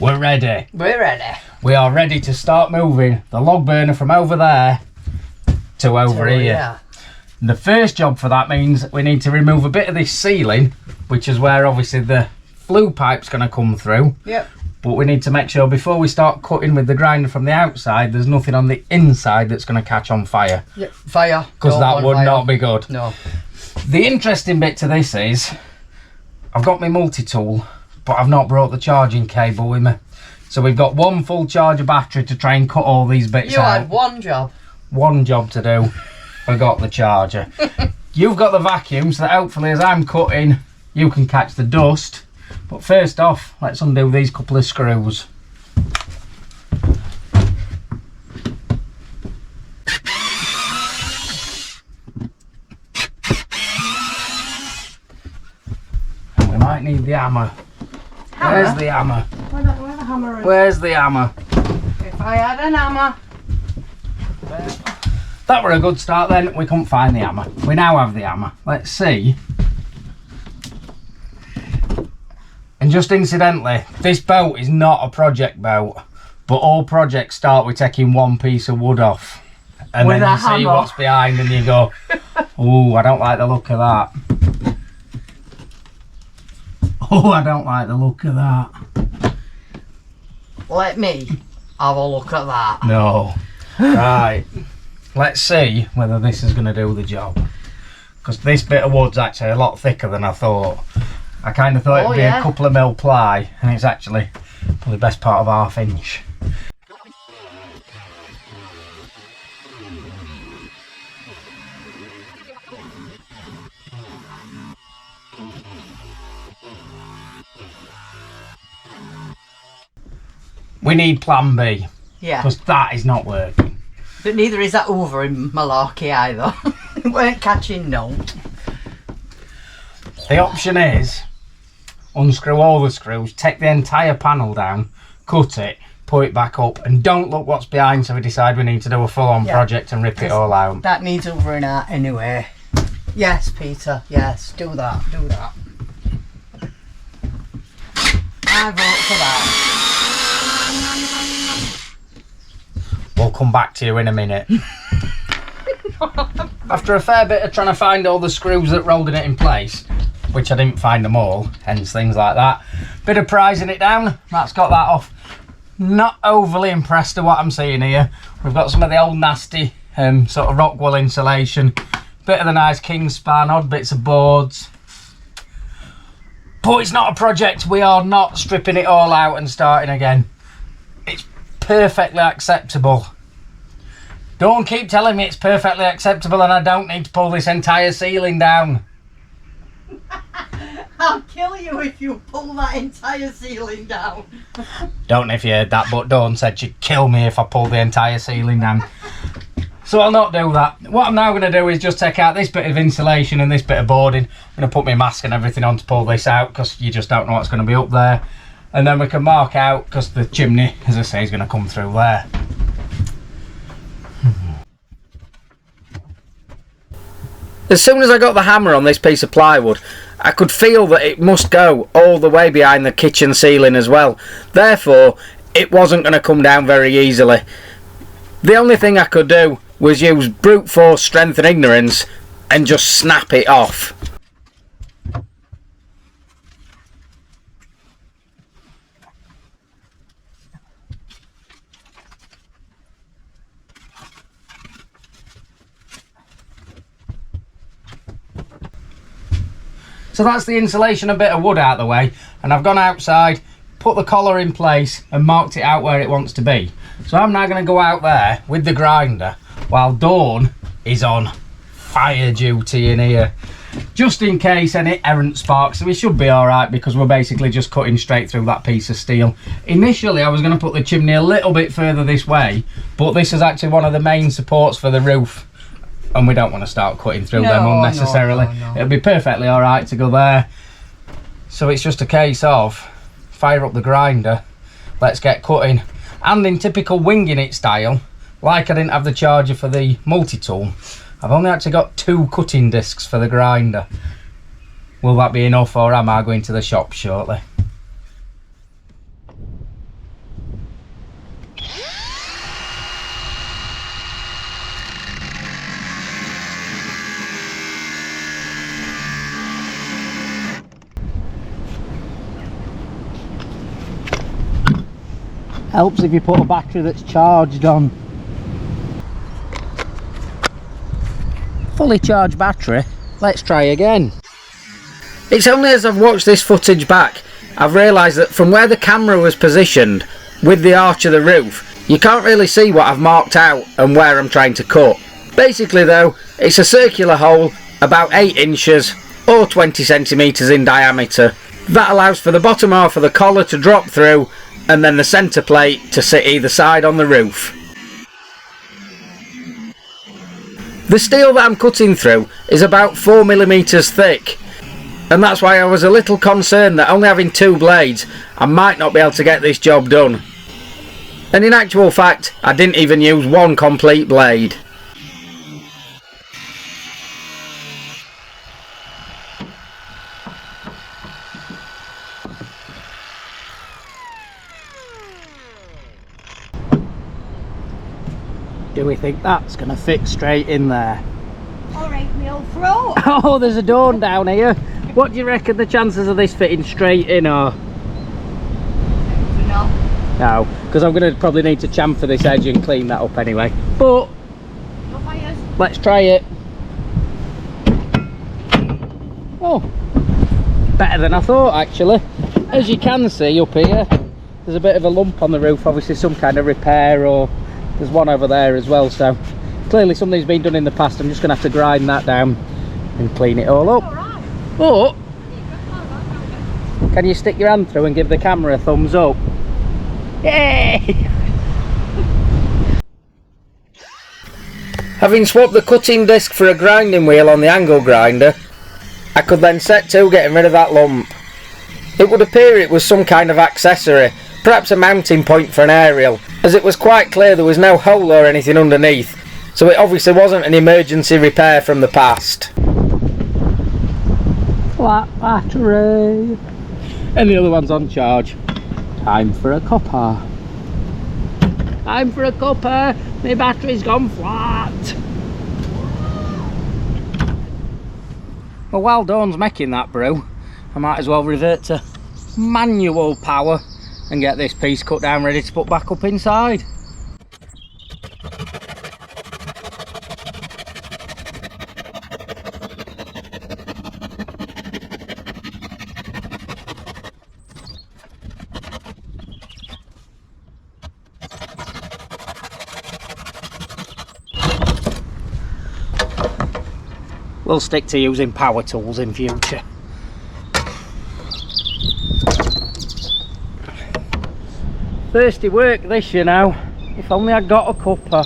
We're ready. We're ready. We are ready to start moving the log burner from over there to over here. Yeah. And the first job for that means we need to remove a bit of this ceiling, which is where obviously the flue pipe's going to come through. Yep. But we need to make sure before we start cutting with the grinder from the outside, there's nothing on the inside that's going to catch on fire. Yep. Fire. Because that would not be good. No. The interesting bit to this is, I've got my multi-tool, but I've not brought the charging cable with me. So we've got one full charger battery to try and cut all these bits You out. had one job. One job to do. Forgot the charger. You've got the vacuum, so that hopefully as I'm cutting, you can catch the dust. But first off, let's undo these couple of screws. And we might need the hammer. Where's the hammer? Where the hammer is? Where's the hammer? If I had an hammer. That were a good start then. We couldn't find the hammer. We now have the hammer. Let's see. And just incidentally, this boat is not a project boat, but all projects start with taking one piece of wood off. And with then you see what's behind and you go, oh, I don't like the look of that. Oh, I don't like the look of that. Let me have a look at that. No. Right. Let's see whether this is going to do the job. Because this bit of wood's actually a lot thicker than I thought. I kind of thought it'd be a couple of mil ply, and it's actually probably the best part of ½ inch. We need plan B. Yeah. Because that is not working. But neither is that over in Malarkey either. It weren't catching no. The option is unscrew all the screws, take the entire panel down, cut it, put it back up, and don't look what's behind so we decide we need to do a full-on project and rip it all out. That needs over and out anyway. Yes, Peter, yes, do that, do that. I vote for that. We'll come back to you in a minute. After a fair bit of trying to find all the screws that rolled it in place, which I didn't find them all, hence things like that. Bit of prising it down, that's got that off. Not overly impressed with what I'm seeing here. We've got some of the old nasty sort of Rockwell insulation, bit of the nice king span, odd bits of boards. But it's not a project, we are not stripping it all out and starting again. It's perfectly acceptable. Don't keep telling me it's perfectly acceptable and I don't need to pull this entire ceiling down. I'll kill you if you pull that entire ceiling down. Don't know if you heard that, but Dawn said she'd kill me if I pulled the entire ceiling down. So I'll not do that. What I'm now going to do is just take out this bit of insulation and this bit of boarding. I'm going to put my mask and everything on to pull this out because you just don't know what's going to be up there. And then we can mark out because the chimney, as I say, is going to come through there. As soon as I got the hammer on this piece of plywood, I could feel that it must go all the way behind the kitchen ceiling as well. Therefore, it wasn't going to come down very easily. The only thing I could do was use brute force, strength and ignorance and just snap it off. So that's the insulation, a bit of wood out of the way, and I've gone outside, put the collar in place and marked it out where it wants to be. So I'm now going to go out there with the grinder while Dawn is on fire duty in here, just in case any errant sparks. So we should be alright because we're basically just cutting straight through that piece of steel. Initially I was going to put the chimney a little bit further this way, but this is actually one of the main supports for the roof. And we don't want to start cutting through them unnecessarily. No. It'll be perfectly alright to go there. So it's just a case of fire up the grinder, let's get cutting. And in typical winging it style, like I didn't have the charger for the multi-tool, I've only actually got 2 cutting discs for the grinder. Will that be enough or am I going to the shop shortly? Helps if you put a battery that's charged on. Fully charged battery. Let's try again. It's only as I've watched this footage back I've realised that from where the camera was positioned with the arch of the roof, you can't really see what I've marked out and where I'm trying to cut. Basically though, it's a circular hole about 8 inches or 20 centimetres in diameter. That allows for the bottom half of the collar to drop through and then the centre plate to sit either side on the roof. The steel that I'm cutting through is about 4mm thick, and that's why I was a little concerned that only having 2 blades I might not be able to get this job done. And in actual fact I didn't even use 1 complete blade. Do we think that's going to fit straight in there? Alright, me old throat. Oh, there's a door down here. What do you reckon the chances of this fitting straight in are? No, because I'm going to probably need to chamfer this edge and clean that up anyway. But let's try it. Oh, better than I thought actually. As you can see up here, there's a bit of a lump on the roof, obviously some kind of repair, or there's one over there as well, so clearly something's been done in the past. I'm just going to have to grind that down and clean it all up. But can you stick your hand through and give the camera a thumbs up? Yay! Having swapped the cutting disc for a grinding wheel on the angle grinder, I could then set to getting rid of that lump. It would appear it was some kind of accessory, perhaps a mounting point for an aerial, as it was quite clear there was no hole or anything underneath, so it obviously wasn't an emergency repair from the past. Flat battery. And the other one's on charge. Time for a cuppa. Time for a cuppa. My battery's gone flat. Well, while Dawn's making that brew, I might as well revert to manual power and get this piece cut down ready to put back up inside. We'll stick to using power tools in future. Thirsty work this, you know. If only I'd got a cuppa.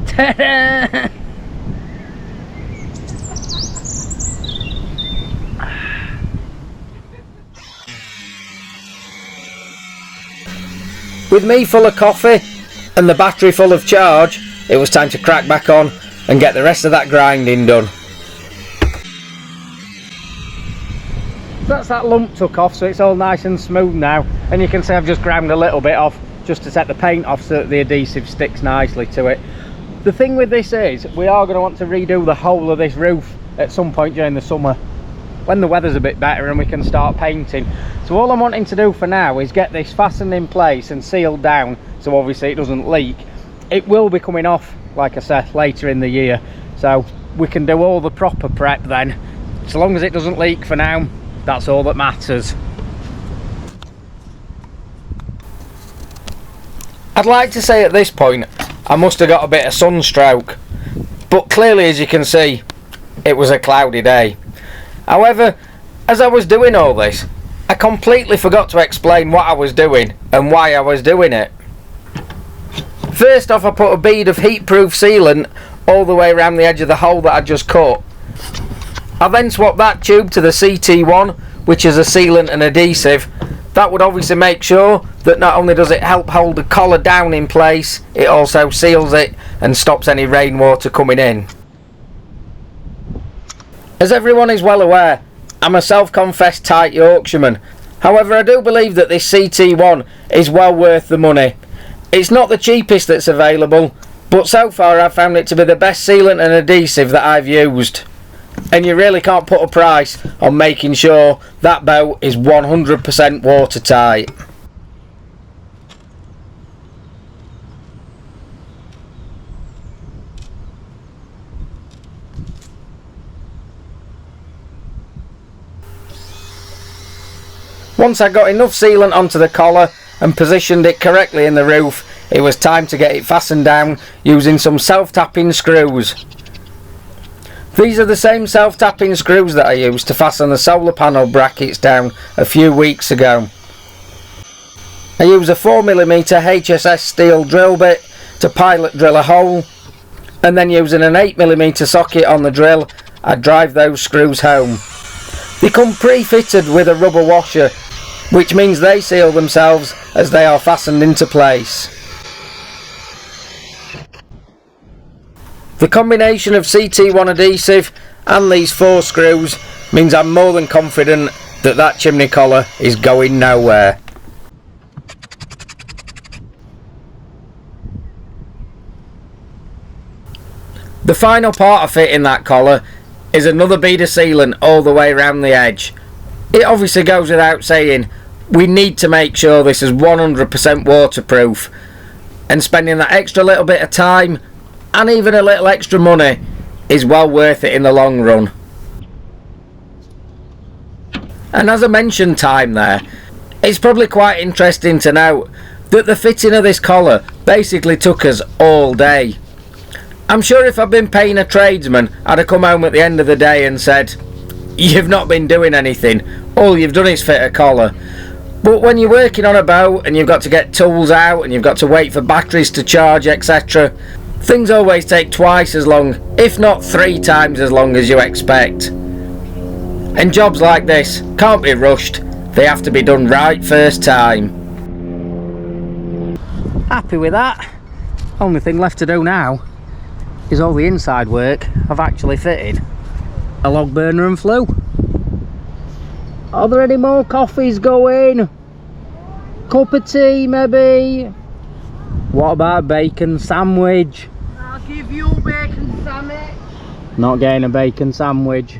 Ta-da! With me full of coffee and the battery full of charge, it was time to crack back on and get the rest of that grinding done. That's that lump took off, so it's all nice and smooth now, and you can see I've just ground a little bit off just to set the paint off so that the adhesive sticks nicely to it. The thing with this is we are going to want to redo the whole of this roof at some point during the summer when the weather's a bit better and we can start painting. So all I'm wanting to do for now is get this fastened in place and sealed down so obviously it doesn't leak. It will be coming off, like I said, later in the year, so we can do all the proper prep then. So long as it doesn't leak for now, that's all that matters. I'd like to say at this point I must have got a bit of sunstroke, but clearly, as you can see, it was a cloudy day. However, as I was doing all this, I completely forgot to explain what I was doing and why I was doing it. First off, I put a bead of heat-proof sealant all the way around the edge of the hole that I just cut. I then swapped that tube to the CT1, which is a sealant and adhesive. That would obviously make sure that not only does it help hold the collar down in place, it also seals it and stops any rainwater coming in. As everyone is well aware, I'm a self-confessed tight Yorkshireman. However, I do believe that this CT1 is well worth the money. It's not the cheapest that's available, but so far I've found it to be the best sealant and adhesive that I've used. And you really can't put a price on making sure that boat is 100% watertight. Once I got enough sealant onto the collar and positioned it correctly in the roof, it was time to get it fastened down using some self-tapping screws. These are the same self-tapping screws that I used to fasten the solar panel brackets down a few weeks ago. I use a 4mm HSS steel drill bit to pilot drill a hole, and then using an 8mm socket on the drill, I drive those screws home. They come pre-fitted with a rubber washer, which means they seal themselves as they are fastened into place. The combination of CT1 adhesive and these 4 screws means I'm more than confident that that chimney collar is going nowhere. The final part of fitting that collar is another bead of sealant all the way around the edge. It obviously goes without saying, we need to make sure this is 100% waterproof, and spending that extra little bit of time and even a little extra money is well worth it in the long run. And as I mentioned time there, it's probably quite interesting to note that the fitting of this collar basically took us all day. I'm sure if I'd been paying a tradesman, I'd have come home at the end of the day and said, "You've not been doing anything, all you've done is fit a collar." But when you're working on a boat and you've got to get tools out and you've got to wait for batteries to charge, etc., things always take twice as long, if not 3 times as long as you expect. And jobs like this can't be rushed, they have to be done right first time. Happy with that. Only thing left to do now is all the inside work I've actually fitted. A log burner and flue. Are there any more coffees going? Cup of tea maybe? What about a bacon sandwich? I'll give you a bacon sandwich. Not getting a bacon sandwich.